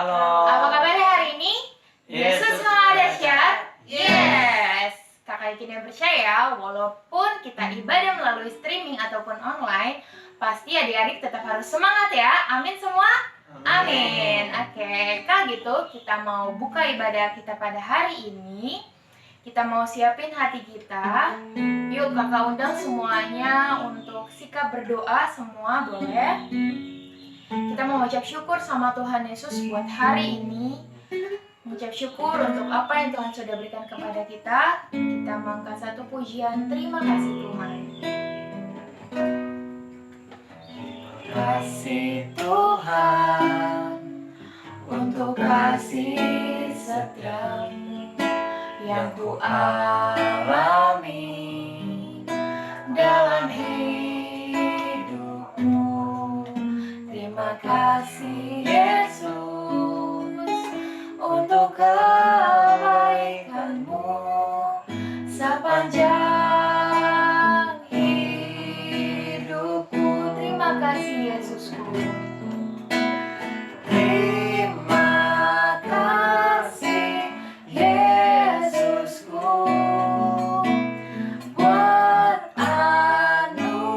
Halo. Apa kabarnya hari ini? Yesus Maha dahsyat. dahsyat. Yes. Kakak Ikin yang percaya, walaupun kita ibadah melalui streaming ataupun online, pasti adik-adik tetap harus semangat ya. Amin semua? Amin. Oke, kalau gitu kita mau buka ibadah kita pada hari ini. Kita mau siapin hati kita. Yuk kakak undang semuanya untuk sikap berdoa semua, boleh? Kita mau mengucap syukur sama Tuhan Yesus buat hari ini. Mengucap syukur untuk apa yang Tuhan sudah berikan kepada kita. Kita mengangkat satu pujian, terima kasih Tuhan. Kasih Tuhan untuk kasih setiamu yang ku alami dalam hidupmu. Terima kasih Yesus untuk kebaikanmu sepanjang hidupku. Terima kasih Yesusku. Terima kasih Yesusku buat anugerah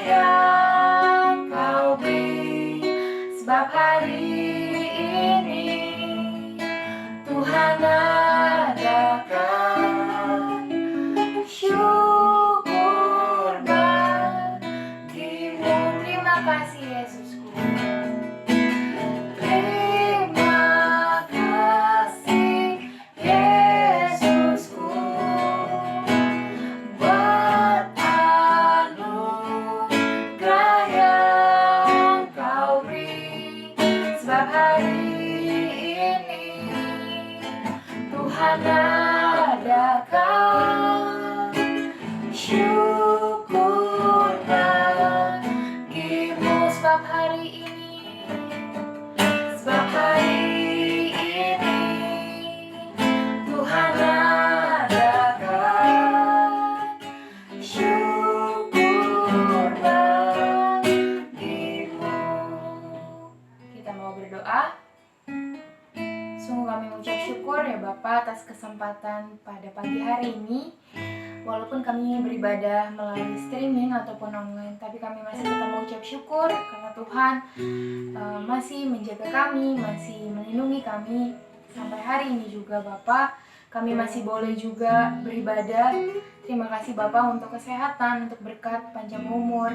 yang Kau beri, sebab hari ini Tuhan adakan syukur bagimu. Terima kasih Yesusku. Terima kasih Yesusku buat anugerah yang Kau beri, sebab hari ini Tuhan adakan syukur bagimu. Sebab hari ini Tuhan adakan syukur bagimu. Kita mau berdoa. Sungguh kami mengucap syukur ya Bapa atas kesempatan pada pagi hari ini. Walaupun kami beribadah melalui streaming ataupun online, tapi kami masih tetap mengucap syukur karena Tuhan masih menjaga kami, masih melindungi kami sampai hari ini juga Bapak. Kami masih boleh juga beribadah. Terima kasih Bapak untuk kesehatan, untuk berkat panjang umur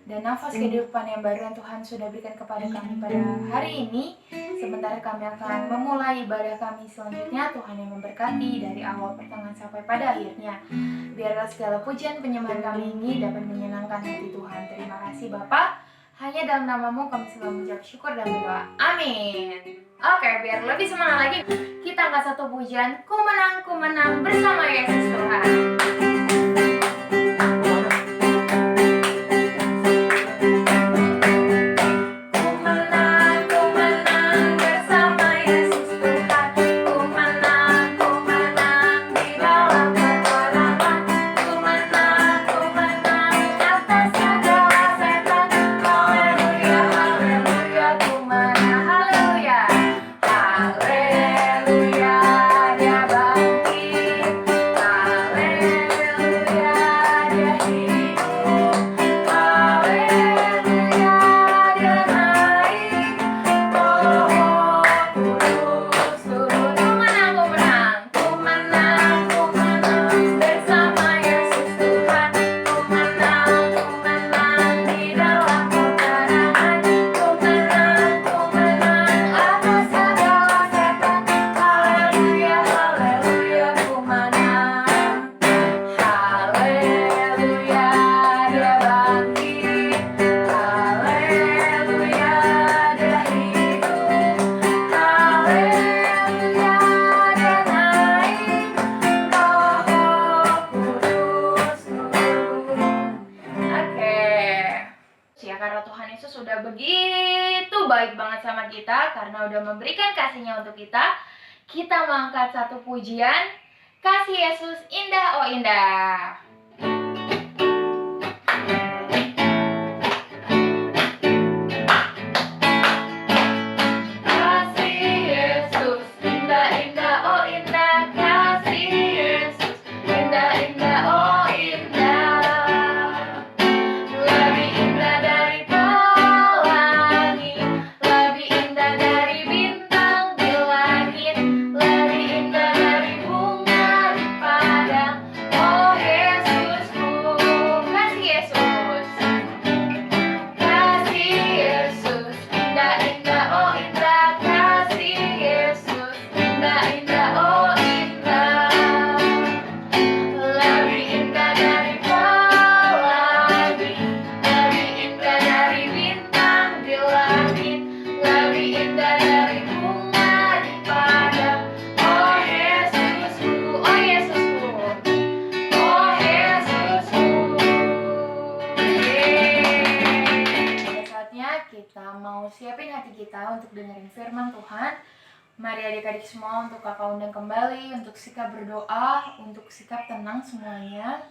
dan nafas kehidupan yang baru yang Tuhan sudah berikan kepada kami pada hari ini. Sebentar kami akan memulai ibadah kami selanjutnya. Tuhan yang memberkati dari awal, pertengahan sampai pada akhirnya. Biarlah segala pujian penyembahan kami ini dapat menyenangkan hati Tuhan. Terima kasih Bapak. Hanya dalam namamu kami selalu mengucap syukur dan berdoa. Amin. Oke, biar lebih semangat lagi, kita angkat satu pujian. Ku menang bersama Yesus Tuhan. Karena Tuhan Yesus sudah begitu baik banget sama kita, karena udah memberikan kasih-Nya untuk kita mengangkat satu pujian, Kasih Yesus Indah Oh Indah. siapin hati kita untuk dengerin firman Tuhan. Mari adik-adik semua untuk kakak undang kembali untuk sikap berdoa, untuk sikap tenang semuanya.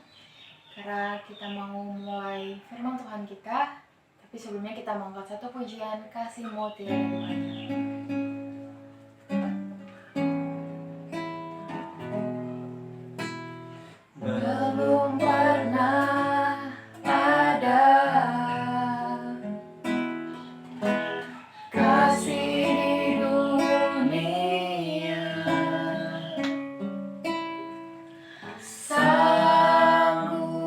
Karena kita mau mulai firman Tuhan kita, tapi sebelumnya kita mau angkat satu pujian, kasih-Mu tiada duanya. Belum pernah ada kasih di dunia sanggup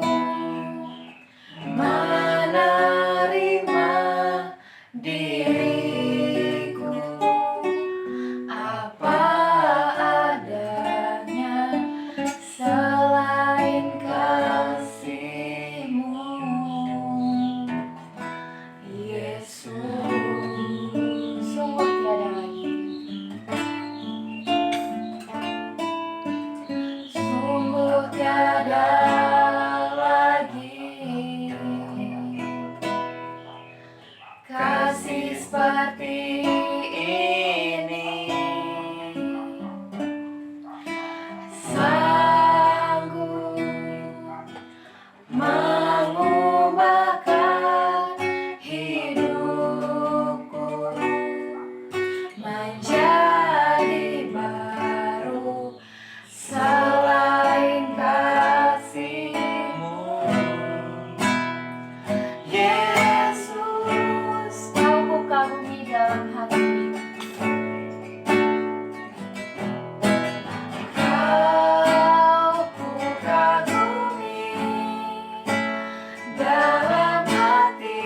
menerima diriku apa adanya selain kasih-Mu, Yesus. Sungguh tiada lagi, sungguh tiada lagi kasih seperti ini, sanggup mengubahkan hidupku menjadi baru selain kasih-Mu, Yesus. Kau ku kagumi dalam hati, Kau ku kagumi dalam hati,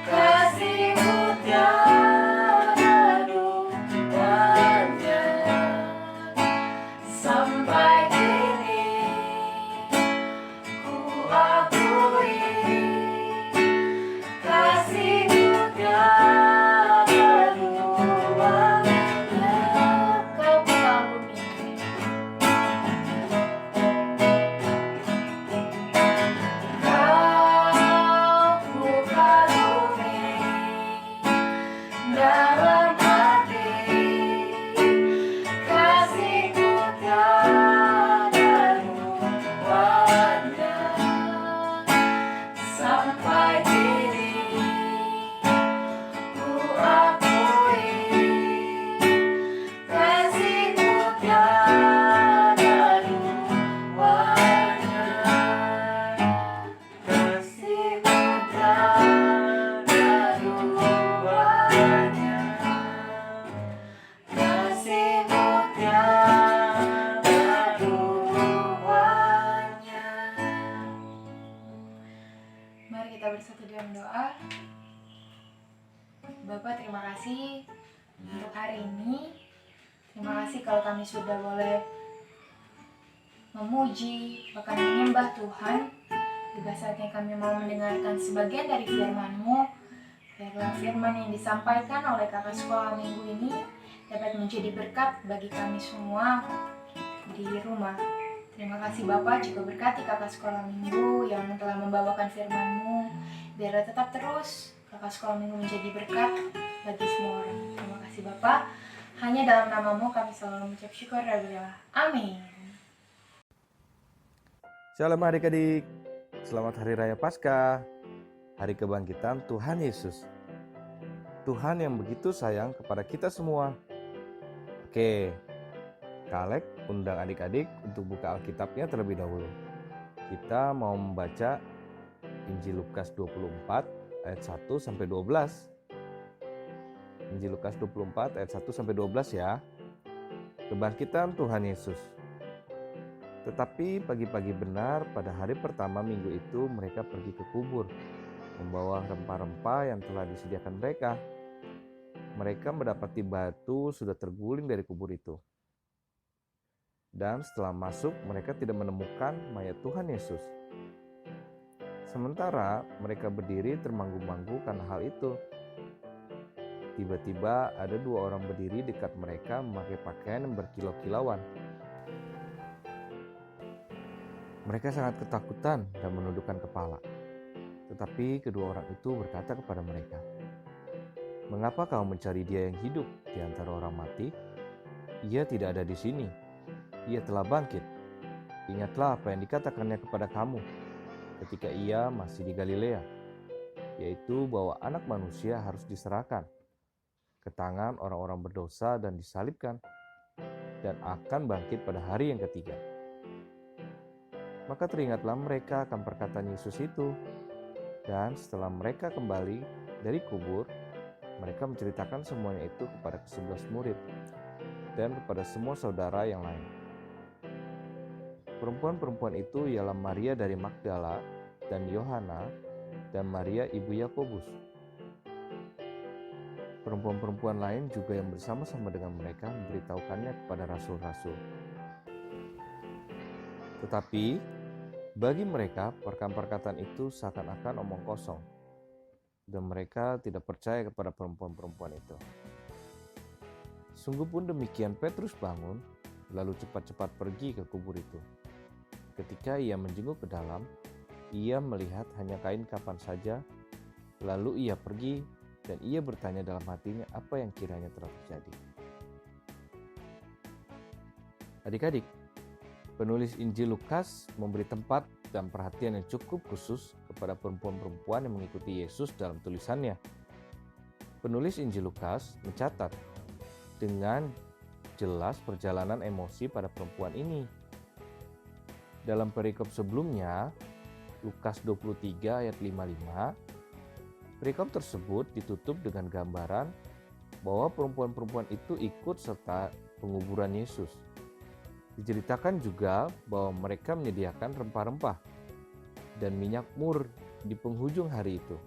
kasih-Mu tiada duanya. Sampai kini ku akui kasih-Mu tiada duanya. Kau ku kagumi, Kau ku kagumi dalam hati, kasih-Mu tiada duanya. Sampai kini ku akui kasih-Mu tiada duanya. Kasih-Mu tiada duanya. Kasih-Mu tiada duanya. Mari kita bersatu dalam doa. Bapak, terima kasih untuk hari ini. Terima kasih kalau kami sudah boleh memuji, bahkan menyembah Tuhan. Juga saatnya kami mau mendengarkan sebagian dari firman-Mu. Biarlah firman yang disampaikan oleh kakak sekolah minggu ini dapat menjadi berkat bagi kami semua di rumah. Terima kasih Bapak, juga berkati kakak sekolah minggu yang telah membawakan firman-Mu. Biarlah tetap terus kakak sekolah minggu menjadi berkat bagi semua orang. Terima kasih Bapak. Hanya dalam nama-Mu kami selalu mengucap syukur dan berdoa. Amin. Shalom adik-adik, selamat Hari Raya Paskah, Hari Kebangkitan Tuhan Yesus. Tuhan yang begitu sayang kepada kita semua. Oke, Kak Alek undang adik-adik untuk buka Alkitabnya terlebih dahulu. Kita mau membaca Injil Lukas 24 ayat 1 sampai 12. Injil Lukas 24 ayat 1 sampai 12 ya. Kebangkitan Tuhan Yesus. Tetapi pagi-pagi benar pada hari pertama minggu itu mereka pergi ke kubur, membawa rempah-rempah yang telah disediakan mereka. Mereka mendapati batu sudah terguling dari kubur itu. Dan setelah masuk mereka tidak menemukan mayat Tuhan Yesus. Sementara mereka berdiri termanggu-manggu karena hal itu. Tiba-tiba ada dua orang berdiri dekat mereka memakai pakaian yang berkilau-kilauan. Mereka sangat ketakutan dan menundukkan kepala. Tetapi kedua orang itu berkata kepada mereka, Mengapa kau mencari Dia yang hidup di antara orang mati? Ia tidak ada di sini. Ia telah bangkit. Ingatlah apa yang dikatakannya kepada kamu ketika Ia masih di Galilea, yaitu bahwa Anak Manusia harus diserahkan ke tangan orang-orang berdosa dan disalibkan, dan akan bangkit pada hari yang ketiga." Maka teringatlah mereka akan perkataan Yesus itu, dan setelah mereka kembali dari kubur, mereka menceritakan semuanya itu kepada ke-11 murid dan kepada semua saudara yang lain. Perempuan-perempuan itu ialah Maria dari Magdala dan Yohana dan Maria ibu Yakobus. Perempuan-perempuan lain juga yang bersama-sama dengan mereka memberitahukannya kepada rasul-rasul. Tetapi bagi mereka perkataan itu seakan-akan omong kosong, dan mereka tidak percaya kepada perempuan-perempuan itu. Sungguh pun demikian, Petrus bangun lalu cepat-cepat pergi ke kubur itu. Ketika ia menjenguk ke dalam, ia melihat hanya kain kafan saja. Lalu ia pergi dan ia bertanya dalam hatinya apa yang kiranya telah terjadi. Adik-adik, penulis Injil Lukas memberi tempat dan perhatian yang cukup khusus kepada perempuan-perempuan yang mengikuti Yesus dalam tulisannya. Penulis Injil Lukas mencatat dengan jelas perjalanan emosi pada perempuan ini. Dalam perikop sebelumnya, Lukas 23 ayat 55, perikop tersebut ditutup dengan gambaran bahwa perempuan-perempuan itu ikut serta penguburan Yesus. Diceritakan juga bahwa mereka menyediakan rempah-rempah dan minyak mur di penghujung hari itu.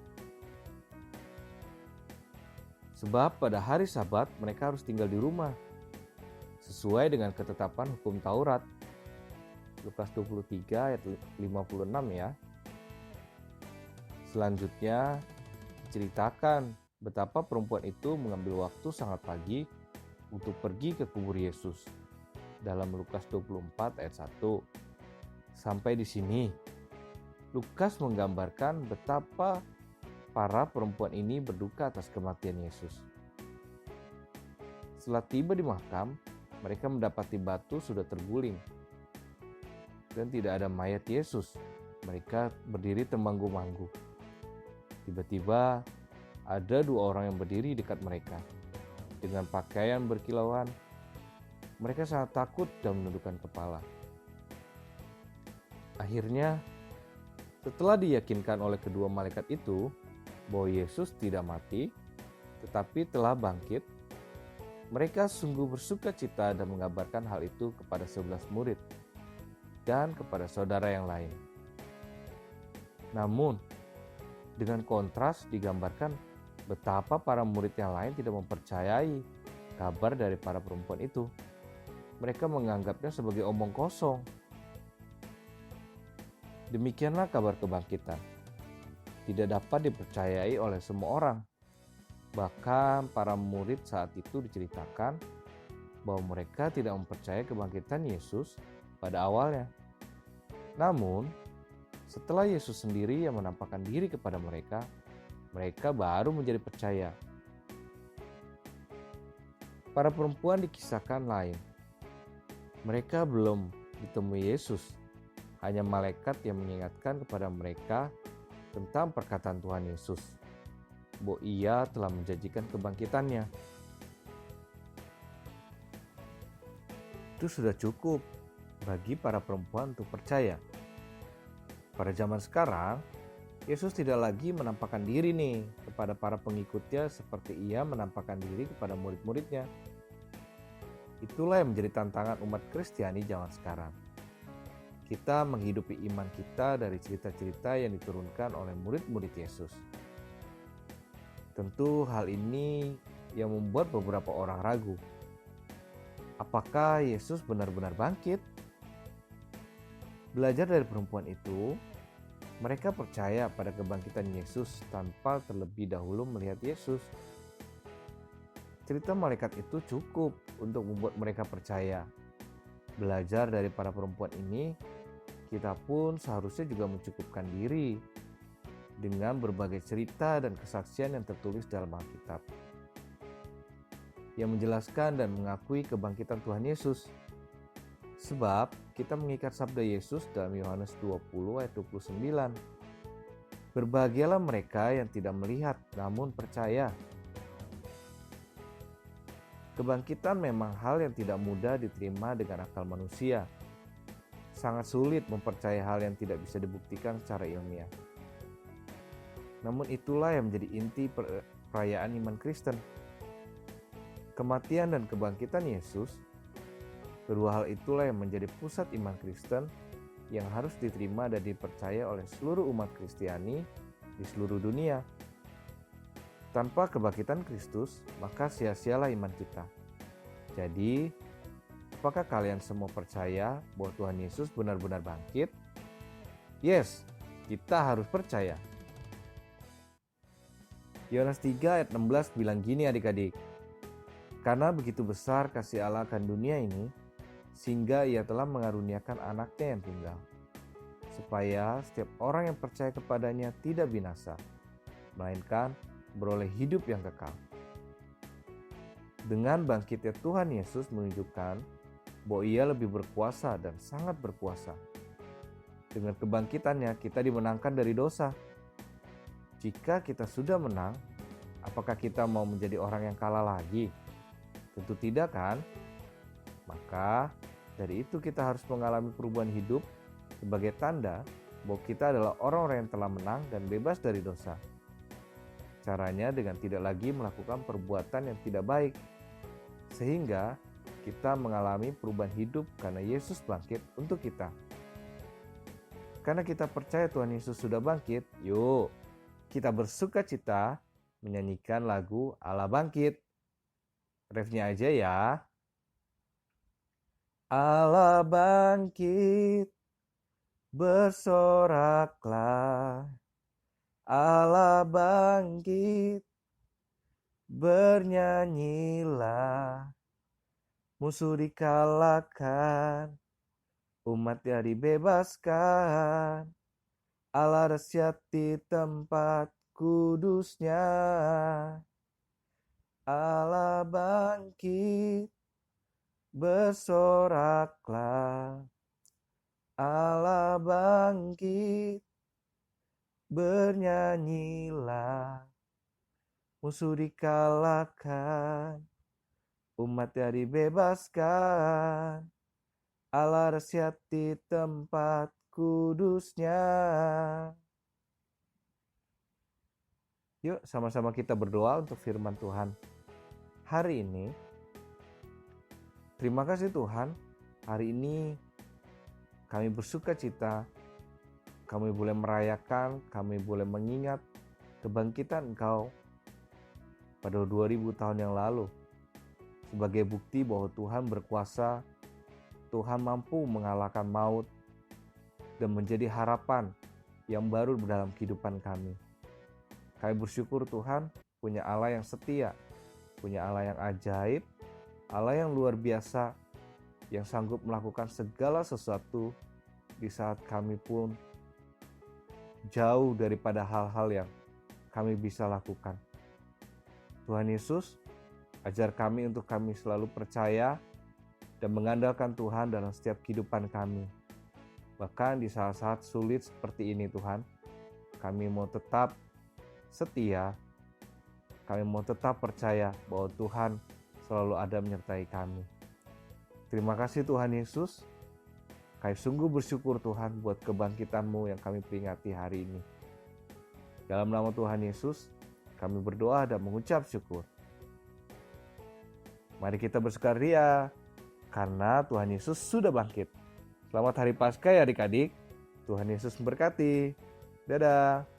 Sebab pada hari Sabat mereka harus tinggal di rumah, sesuai dengan ketetapan hukum Taurat. Lukas 23 ayat 56 ya. Selanjutnya diceritakan betapa perempuan itu mengambil waktu sangat pagi untuk pergi ke kubur Yesus dalam Lukas 24 ayat 1. Sampai di sini Lukas menggambarkan betapa para perempuan ini berduka atas kematian Yesus. Setelah tiba di makam, mereka mendapati batu sudah terguling dan tidak ada mayat Yesus. Mereka berdiri termanggu-manggu. Tiba-tiba ada dua orang yang berdiri dekat mereka dengan pakaian berkilauan. Mereka sangat takut dan menundukkan kepala. Akhirnya, setelah diyakinkan oleh kedua malaikat itu bahwa Yesus tidak mati tetapi telah bangkit, mereka sungguh bersuka cita dan mengabarkan hal itu kepada 11 murid dan kepada saudara yang lain. Namun, dengan kontras digambarkan betapa para murid yang lain tidak mempercayai kabar dari para perempuan itu. Mereka menganggapnya sebagai omong kosong. Demikianlah kabar kebangkitan. Tidak dapat dipercayai oleh semua orang. Bahkan para murid saat itu diceritakan bahwa mereka tidak mempercayai kebangkitan Yesus pada awalnya. Namun, setelah Yesus sendiri yang menampakkan diri kepada mereka, mereka baru menjadi percaya. Para perempuan dikisahkan lain. Mereka belum ditemui Yesus, hanya malaikat yang mengingatkan kepada mereka tentang perkataan Tuhan Yesus, bahwa Ia telah menjanjikan kebangkitannya. Itu sudah cukup bagi para perempuan untuk percaya. Pada zaman sekarang, Yesus tidak lagi menampakkan diri nih kepada para pengikutnya seperti Ia menampakkan diri kepada murid-muridnya. Itulah yang menjadi tantangan umat Kristiani zaman sekarang. Kita menghidupi iman kita dari cerita-cerita yang diturunkan oleh murid-murid Yesus. Tentu hal ini yang membuat beberapa orang ragu. Apakah Yesus benar-benar bangkit? Belajar dari perempuan itu, mereka percaya pada kebangkitan Yesus tanpa terlebih dahulu melihat Yesus. Cerita malaikat itu cukup untuk membuat mereka percaya. Belajar dari para perempuan ini, kita pun seharusnya juga mencukupkan diri dengan berbagai cerita dan kesaksian yang tertulis dalam Alkitab. yang menjelaskan dan mengakui kebangkitan Tuhan Yesus. Sebab kita mengikat sabda Yesus dalam Yohanes 20 ayat 29. Berbahagialah mereka yang tidak melihat namun percaya. Kebangkitan memang hal yang tidak mudah diterima dengan akal manusia. Sangat sulit mempercayai hal yang tidak bisa dibuktikan secara ilmiah. Namun itulah yang menjadi inti perayaan iman Kristen. Kematian dan kebangkitan Yesus, kedua hal itulah yang menjadi pusat iman Kristen yang harus diterima dan dipercaya oleh seluruh umat Kristiani di seluruh dunia. Tanpa kebangkitan Kristus, maka sia-sialah iman kita. Jadi, apakah kalian semua percaya bahwa Tuhan Yesus benar-benar bangkit? Yes, kita harus percaya. Yohanes 3 ayat 16 bilang gini adik-adik. Karena begitu besar kasih Allah akan dunia ini, sehingga ia telah mengaruniakan anaknya yang tunggal, supaya setiap orang yang percaya kepadanya tidak binasa, melainkan beroleh hidup yang kekal. Dengan bangkitnya Tuhan Yesus menunjukkan bahwa ia lebih berkuasa dan sangat berkuasa. Dengan kebangkitannya kita dimenangkan dari dosa. Jika kita sudah menang, apakah kita mau menjadi orang yang kalah lagi? Tentu tidak kan? Maka dari itu kita harus mengalami perubahan hidup sebagai tanda bahwa kita adalah orang-orang yang telah menang dan bebas dari dosa. Caranya dengan tidak lagi melakukan perbuatan yang tidak baik, sehingga kita mengalami perubahan hidup karena Yesus bangkit untuk kita. Karena kita percaya Tuhan Yesus sudah bangkit, yuk kita bersuka cita menyanyikan lagu Allah Bangkit. Refnya aja ya. Allah bangkit, bersoraklah. Allah bangkit, bernyanyilah. Musuh dikalahkan, umatnya dibebaskan. Allah dahsyat di tempat kudusnya. Allah bangkit, bersoraklah. Allah bangkit, bernyanyilah. Musuh dikalahkan, umatnya dibebaskan. Allah dahsyat di tempat kudusnya. Yuk sama-sama kita berdoa untuk firman Tuhan hari ini. Terima kasih Tuhan, hari ini kami bersuka cita, kami boleh merayakan, kami boleh mengingat kebangkitan Engkau pada 2000 tahun yang lalu. Sebagai bukti bahwa Tuhan berkuasa, Tuhan mampu mengalahkan maut dan menjadi harapan yang baru dalam kehidupan kami. Kami bersyukur Tuhan punya Allah yang setia, punya Allah yang ajaib, Allah yang luar biasa, yang sanggup melakukan segala sesuatu di saat kami pun jauh daripada hal-hal yang kami bisa lakukan. Tuhan Yesus, ajar kami untuk kami selalu percaya dan mengandalkan Tuhan dalam setiap kehidupan kami. Bahkan di saat-saat sulit seperti ini Tuhan, kami mau tetap setia, kami mau tetap percaya bahwa Tuhan selalu ada menyertai kami. Terima kasih Tuhan Yesus, kami sungguh bersyukur Tuhan buat kebangkitan-Mu yang kami peringati hari ini. Dalam nama Tuhan Yesus, kami berdoa dan mengucap syukur. Mari kita bersukaria karena Tuhan Yesus sudah bangkit. Selamat Hari Paskah ya adik-adik. Tuhan Yesus memberkati. Dadah.